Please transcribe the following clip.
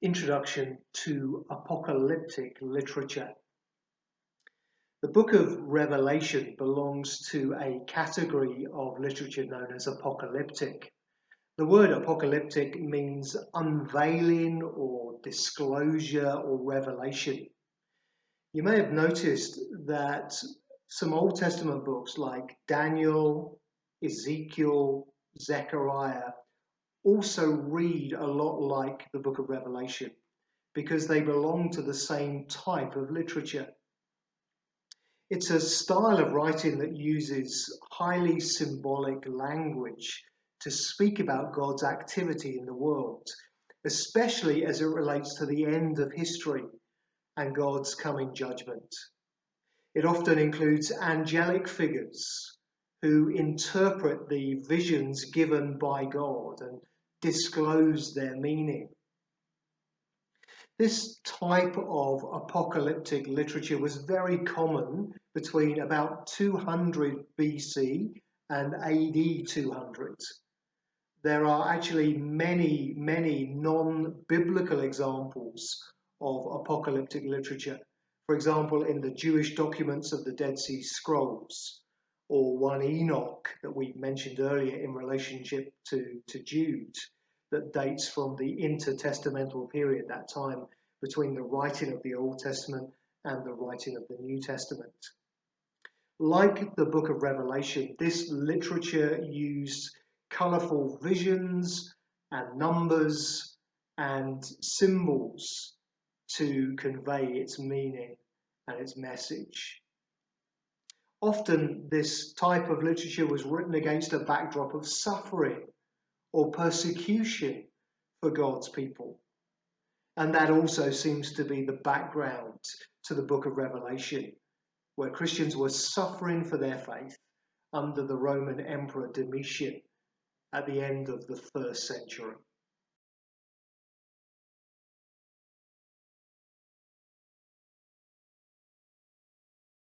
Introduction to Apocalyptic Literature. The book of Revelation belongs to a category of literature known as apocalyptic. The word apocalyptic means unveiling or disclosure or revelation. You may have noticed that some Old Testament books like Daniel, Ezekiel, Zechariah also read a lot like the book of Revelation because they belong to the same type of literature. It's a style of writing that uses highly symbolic language to speak about God's activity in the world, especially as it relates to the end of history and God's coming judgment. It often includes angelic figures who interpret the visions given by God and disclose their meaning. This type of apocalyptic literature was very common between about 200 BC and AD 200. There are actually many non-biblical examples of apocalyptic literature. For example, in the Jewish documents of the Dead Sea Scrolls, or 1 Enoch that we mentioned earlier in relationship to Jude, that dates from the intertestamental period, that time between the writing of the Old Testament and the writing of the New Testament. Like the book of Revelation, this literature used colourful visions and numbers and symbols to convey its meaning and its message. Often this type of literature was written against a backdrop of suffering or persecution for God's people. And that also seems to be the background to the book of Revelation, where Christians were suffering for their faith under the Roman Emperor Domitian at the end of the 1st century.